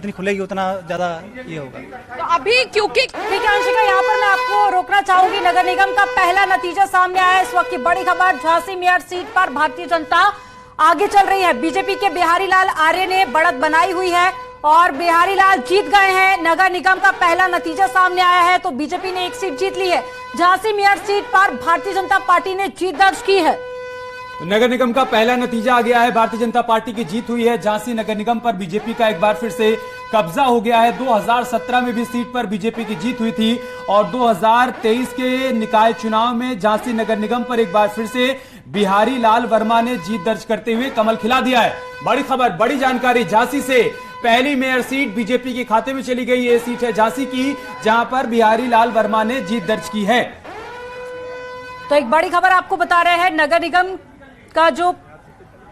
जितनी खुलेगी उतना ज्यादा ये होगा। तो अभी क्योंकि ठीक है अंशिका, यहाँ पर मैं आपको रोकना चाहूंगी। नगर निगम का पहला नतीजा सामने आया है। इस वक्त की बड़ी खबर, झांसी मेयर सीट पर भारतीय जनता आगे चल रही है। बीजेपी के बिहारी लाल आर्य ने बढ़त बनाई हुई है और बिहारी लाल जीत गए हैं। नगर निगम का पहला नतीजा सामने आया है तो बीजेपी ने एक सीट जीत ली है। झांसी मेयर सीट पर भारतीय जनता पार्टी ने जीत दर्ज की है। नगर निगम का पहला नतीजा आ गया है, भारतीय जनता पार्टी की जीत हुई है। झांसी नगर निगम पर बीजेपी का एक बार फिर से कब्जा हो गया है। 2017 में भी सीट पर बीजेपी की जीत हुई थी और 2023 के निकाय चुनाव में झांसी नगर निगम पर एक बार फिर से बिहारी लाल वर्मा ने जीत दर्ज करते हुए कमल खिला दिया है। बड़ी खबर, बड़ी जानकारी, झांसी से पहली मेयर सीट बीजेपी के खाते में चली गई। ये सीट है झांसी की, जहां पर बिहारी लाल वर्मा ने जीत दर्ज की है। तो एक बड़ी खबर आपको बता रहे हैं, नगर निगम का जो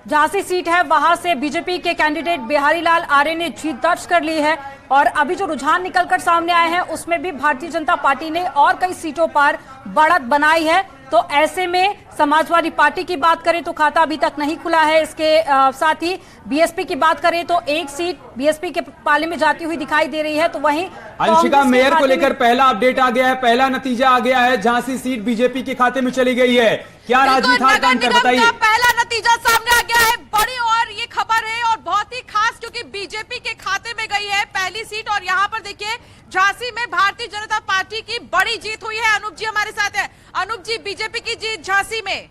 झांसी सीट है वहां से बीजेपी के कैंडिडेट बिहारी लाल आर्य ने जीत दर्ज कर ली है और अभी जो रुझान निकलकर सामने आए हैं उसमें भी भारतीय जनता पार्टी ने और कई सीटों पर बढ़त बनाई है। तो ऐसे में समाजवादी पार्टी की बात करें तो खाता अभी तक नहीं खुला है। इसके साथ ही बीएसपी की बात करें तो एक सीट बीएसपी के पाले में जाती हुई दिखाई दे रही है। तो वहीं अंशिका, मेयर को लेकर पहला अपडेट आ गया है, पहला नतीजा आ गया है। झांसी सीट बीजेपी के खाते में चली गई है। क्या राजनीति हार काम कर बताइए। पहला नतीजा सामने आ गया है, बड़ी और ये खबर है और बहुत ही खास क्योंकि बीजेपी के खाते में गई है पहली सीट। और यहाँ पर देखिए झांसी में भारतीय जनता पार्टी की बड़ी जीत हुई है। अनूप जी हमारे साथ है। अनूप जी, बीजेपी की जीत झांसी में।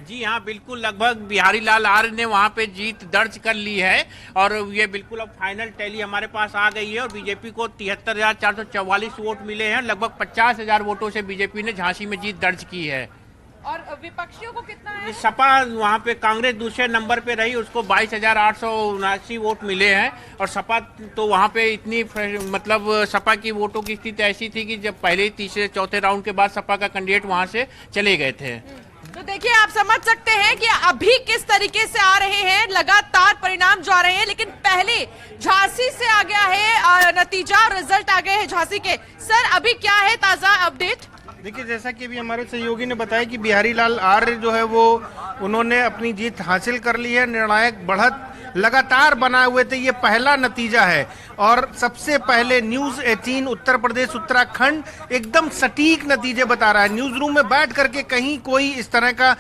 जी हाँ, बिल्कुल, लगभग बिहारी लाल आर्य ने वहाँ पे जीत दर्ज कर ली है और ये बिल्कुल अब फाइनल टैली हमारे पास आ गई है और बीजेपी को 73,444 वोट मिले हैं। लगभग 50,000 वोटों से बीजेपी ने झांसी में जीत दर्ज की है। और विपक्षियों को कितना है? सपा वहाँ पे कांग्रेस दूसरे नंबर पे रही, उसको 22,879 वोट मिले हैं और सपा तो वहाँ पे इतनी मतलब सपा की वोटों की स्थिति ऐसी थी कि जब पहले तीसरे चौथे राउंड के बाद सपा का कैंडिडेट वहाँ से चले गए थे। तो देखिए आप समझ सकते हैं कि अभी किस तरीके से आ रहे हैं, लगातार परिणाम जो आ रहे हैं। लेकिन पहले झांसी से आ गया है नतीजा, रिजल्ट आ गए हैं झांसी के। सर अभी क्या है ताजा अपडेट? देखिए, जैसा कि अभी हमारे सहयोगी ने बताया कि बिहारी लाल आर्य जो है वो उन्होंने अपनी जीत हासिल कर ली है। निर्णायक बढ़त लगातार बनाए हुए थे, ये पहला नतीजा है। और सबसे पहले न्यूज 18 उत्तर प्रदेश उत्तराखंड एकदम सटीक नतीजे बता रहा है। न्यूज रूम में बैठ करके कहीं कोई इस तरह का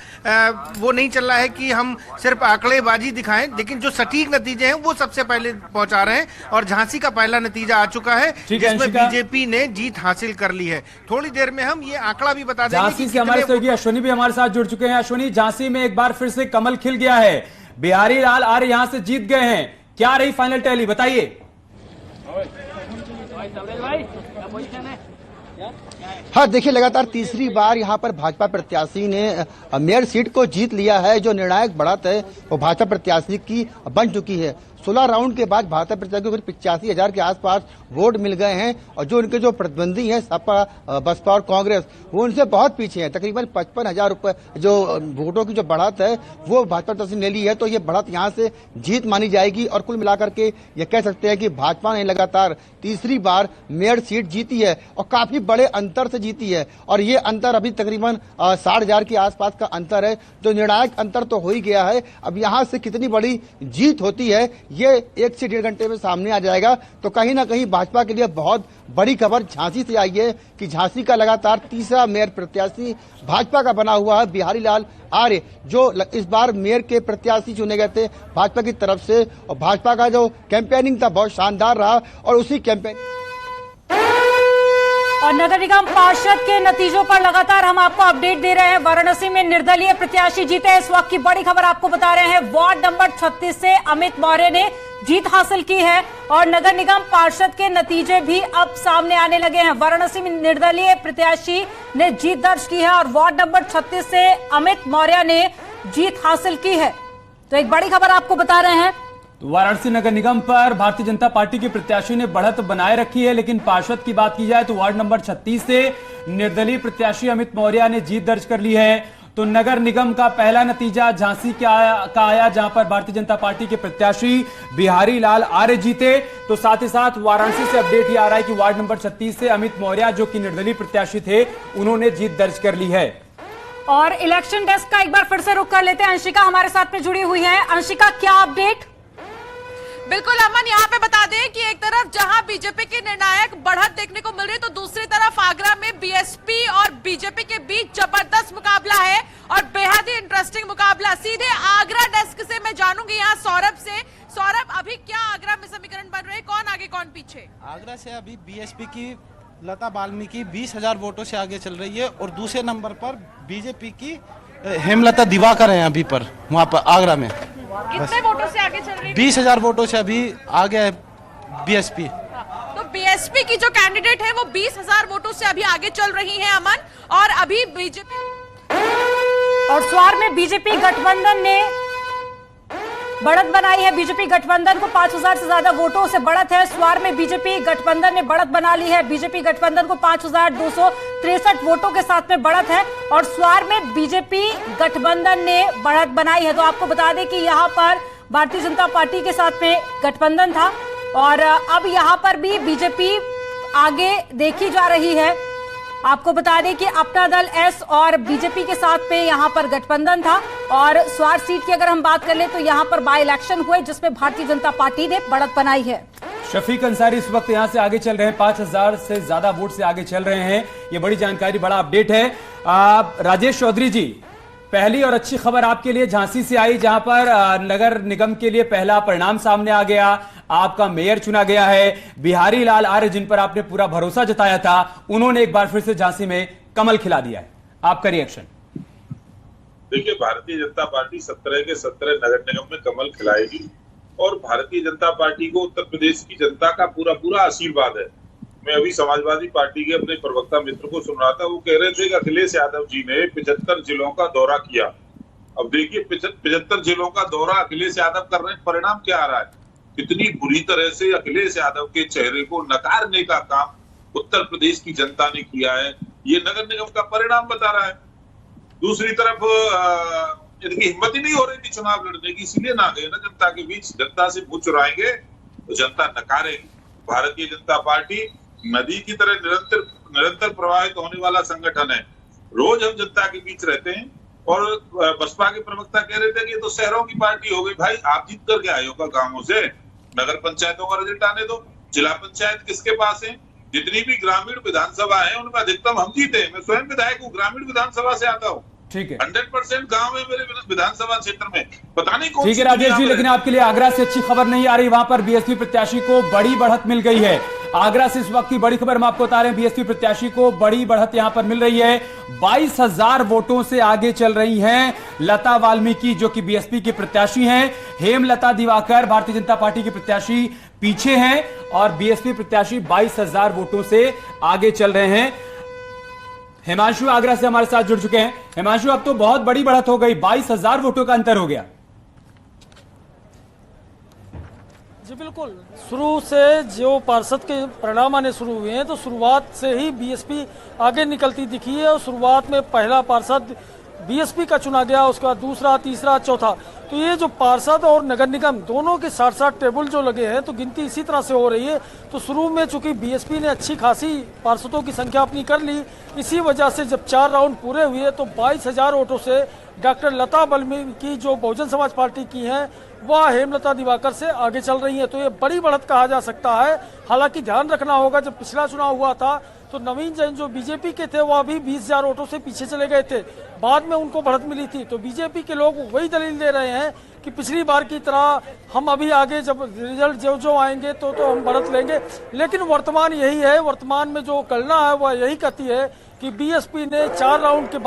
वो नहीं चल रहा है कि हम सिर्फ आंकड़ेबाजी दिखाएं, लेकिन जो सटीक नतीजे हैं वो सबसे पहले पहुंचा रहे हैं। और झांसी का पहला नतीजा आ चुका है जिसमें बीजेपी ने जीत हासिल कर ली है। थोड़ी देर में हम ये आंकड़ा भी बता देंगे। झांसी से हमारे सहयोगी अश्विनी भी हमारे साथ जुड़ चुके हैं। अश्विनी, झांसी में एक बार फिर से कमल खिल गया है, बिहारी लाल आर्य यहां से जीत गए हैं। क्या रही फाइनल टैली, बताइए। हाँ देखिए, लगातार तीसरी बार यहाँ पर भाजपा प्रत्याशी ने मेयर सीट को जीत लिया है। जो निर्णायक बढ़त है वो भाजपा प्रत्याशी की बन चुकी है। 16 राउंड के बाद भाजपा प्रत्याशी को 85,000 के आसपास वोट मिल गए हैं और जो उनके जो प्रतिद्वंदी हैं सपा, बसपा और कांग्रेस, वो उनसे बहुत पीछे हैं। तकरीबन 55,000 रुपए जो वोटों की जो बढ़त है वो भाजपा प्रत्याशी ने ली है। तो ये बढ़त यहाँ से जीत मानी जाएगी और कुल मिलाकर के ये कह सकते हैं कि भाजपा ने लगातार तीसरी बार मेयर सीट जीती है और काफी बड़े अंतर से जीती है। और ये अंतर अभी तकरीबन 60,000 के आसपास का अंतर है। जो निर्णायक अंतर तो हो ही गया है, अब यहाँ से कितनी बड़ी जीत होती है ये 1 से 1.5 घंटे में सामने आ जाएगा। तो कहीं ना कहीं भाजपा के लिए बहुत बड़ी खबर झांसी से आई है कि झांसी का लगातार तीसरा मेयर प्रत्याशी भाजपा का बना हुआ है बिहारी लाल आर्य, जो इस बार मेयर के प्रत्याशी चुने गए थे भाजपा की तरफ से। और भाजपा का जो कैंपेनिंग था बहुत शानदार रहा और उसी कैंपेन और नगर निगम पार्षद के नतीजों पर लगातार हम आपको अपडेट दे रहे हैं। वाराणसी में निर्दलीय प्रत्याशी जीते। इस वक्त की बड़ी खबर आपको बता रहे हैं, वार्ड नंबर 36 से अमित मौर्य ने जीत हासिल की है और नगर निगम पार्षद के नतीजे भी अब सामने आने लगे हैं। वाराणसी में निर्दलीय प्रत्याशी ने जीत दर्ज की है और वार्ड नंबर 36 से अमित मौर्य ने जीत हासिल की है। तो एक बड़ी खबर आपको बता रहे हैं। वाराणसी नगर निगम पर भारतीय जनता पार्टी के प्रत्याशी ने बढ़त बनाए रखी है, लेकिन पार्षद की बात की जाए तो वार्ड नंबर 36 से निर्दलीय प्रत्याशी अमित मौर्य ने जीत दर्ज कर ली है। तो नगर निगम का पहला नतीजा झांसी का आया, जहां पर भारतीय जनता पार्टी के प्रत्याशी बिहारी लाल आर्य जीते। तो साथ ही साथ वाराणसी से अपडेट ये आ रहा है कि वार्ड नंबर 36 से अमित मौर्य, जो कि निर्दलीय प्रत्याशी थे, उन्होंने जीत दर्ज कर ली है। और इलेक्शन डेस्क का एक बार फिर से रुख कर लेते हैं। अंशिका हमारे साथ में जुड़ी हुई है। अंशिका, क्या अपडेट? बिल्कुल अमन, यहाँ पे बता दें कि एक तरफ बीजेपी की निर्णायक बढ़त देखने को मिल रही है, तो दूसरी तरफ आगरा में बीएसपी और बीजेपी के बीच जबरदस्त मुकाबला है और बेहद ही इंटरेस्टिंग मुकाबला। सीधे आगरा डेस्क से मैं जानूंगी यहाँ सौरभ से। सौरभ, अभी क्या आगरा में समीकरण बन रहे हैं, कौन आगे कौन पीछे? आगरा से अभी बीएसपी की लता वाल्मीकि 20,000 वोटों से आगे चल रही है और दूसरे नंबर पर बीजेपी की हेमलता दिवाकर हैं अभी पर वहाँ पर आगरा में। कितने वोटों से आगे चल रही है? 20,000 वोटों से अभी आगे है बीएसपी। तो बीएसपी की जो कैंडिडेट है वो 20,000 वोटों से अभी आगे चल रही है अमन, और अभी बीजेपी और स्वार में बीजेपी गठबंधन ने बढ़त बनाई है। बीजेपी गठबंधन को 5,000 से ज्यादा वोटों से बढ़त है। स्वार में बीजेपी गठबंधन ने बढ़त बना ली है। बीजेपी गठबंधन को 5,263 वोटों के साथ में बढ़त है और स्वार में बीजेपी गठबंधन ने बढ़त बनाई है। तो आपको बता दें कि यहाँ पर भारतीय जनता पार्टी के साथ में गठबंधन था और अब यहाँ पर भी बीजेपी आगे देखी जा रही है। आपको बता दें कि अपना दल एस और बीजेपी के साथ में यहाँ पर गठबंधन था और स्वार सीट की अगर हम बात कर ले तो यहाँ पर बाय इलेक्शन हुए जिसमें भारतीय जनता पार्टी ने बढ़त बनाई है। शफीक अंसारी इस वक्त यहाँ से आगे चल रहे हैं, 5,000 से ज्यादा वोट से आगे चल रहे हैं। ये बड़ी जानकारी, बड़ा अपडेट है। राजेश चौधरी जी, पहली और अच्छी खबर आपके लिए झांसी से आई, जहां पर नगर निगम के लिए पहला परिणाम सामने आ गया। आपका मेयर चुना गया है बिहारी लाल आर्य, जिन पर आपने पूरा भरोसा जताया था। उन्होंने एक बार फिर से झांसी में कमल खिला दिया है। आपका रिएक्शन? देखिए, भारतीय जनता पार्टी 17 के 17 नगर निगम में कमल खिलाएगी और भारतीय जनता पार्टी को उत्तर प्रदेश की जनता का पूरा पूरा आशीर्वाद है। मैं अभी समाजवादी पार्टी के अपने प्रवक्ता मित्र को सुन रहा था, वो कह रहे थे कि अखिलेश यादव जी ने 75 जिलों का दौरा किया। अब देखिए, 75 जिलों का दौरा अखिलेश यादव कर रहे हैं, परिणाम क्या आ रहा है? कितनी बुरी तरह से अखिलेश यादव के चेहरे को नकारने का काम उत्तर प्रदेश की जनता ने किया है, ये नगर निगम का परिणाम बता रहा है। दूसरी तरफ इनकी हिम्मत ही नहीं हो रही थी चुनाव लड़ने की, इसीलिए ना गए ना जनता के बीच। जनता से मुंह चुराएंगे तो जनता नकारेगी। भारतीय जनता पार्टी नदी की तरह निरंतर प्रवाहित होने वाला संगठन है। रोज हम जनता के बीच रहते हैं और बसपा के प्रवक्ता कह रहे थे कि ये तो शहरों की पार्टी हो गई। भाई, आप जीत करके आए हो गांवों से? नगर पंचायतों का रिजल्ट आने दो। जिला पंचायत किसके पास है? जितनी भी ग्रामीण विधानसभा है उनमें अधिकतम हम जीते। मैं स्वयं विधायक हूँ, ग्रामीण विधानसभा से आता हूँ। ठीक है, 100% गांव है मेरे विधानसभा क्षेत्र में। पता नहीं कौन। ठीक है राजेश जी, लेकिन आपके लिए आगरा से अच्छी खबर नहीं आ रही। वहां पर बीएसपी प्रत्याशी को बड़ी बढ़त मिल गई है। आगरा से इस वक्त की बड़ी खबर हम आपको बता रहे हैं, बीएसपी प्रत्याशी को बड़ी बढ़त यहां पर मिल रही है। 22,000 वोटों से आगे चल रही हैं लता वाल्मीकि, जो कि बीएसपी की प्रत्याशी हैं। हेमलता दिवाकर भारतीय जनता पार्टी की प्रत्याशी पीछे हैं और बीएसपी प्रत्याशी 22,000 वोटों से आगे चल रहे हैं। हिमांशु आगरा से हमारे साथ जुड़ चुके हैं। हिमांशु, अब तो बहुत बड़ी बढ़त हो गई, 22,000 वोटों का अंतर हो गया। जी बिल्कुल, शुरू से जो पार्षद के परिणाम आने शुरू हुए हैं तो शुरुआत से ही बीएसपी आगे निकलती दिखी है और शुरुआत में पहला पार्षद बीएसपी का चुना गया, उसके बाद दूसरा, तीसरा, चौथा। तो ये जो पार्षद और नगर निगम दोनों के 60-60 टेबल जो लगे हैं तो गिनती इसी तरह से हो रही है। तो शुरू में चूंकि बीएसपी ने अच्छी खासी पार्षदों की संख्या अपनी कर ली, इसी वजह से जब 4 राउंड पूरे हुए तो 22,000 वोटों से डॉक्टर लता वाल्मीकि जो बहुजन समाज पार्टी की हैं वह हेमलता दिवाकर से आगे चल रही है। तो ये बड़ी बढ़त कहा जा सकता है। हालांकि ध्यान रखना होगा, जब पिछला चुनाव हुआ था तो नवीन जैन जो बीजेपी के थे वह भी 20,000 वोटों से पीछे चले गए थे, बाद में उनको बढ़त मिली थी। तो बीजेपी के लोग वही दलील दे रहे हैं कि पिछली बार की तरह हम अभी आगे जब रिजल्ट जो आएंगे तो हम बढ़त लेंगे। लेकिन वर्तमान यही है, वर्तमान में जो कलना है वह यही कहती है कि बीएसपी ने 4 राउंड के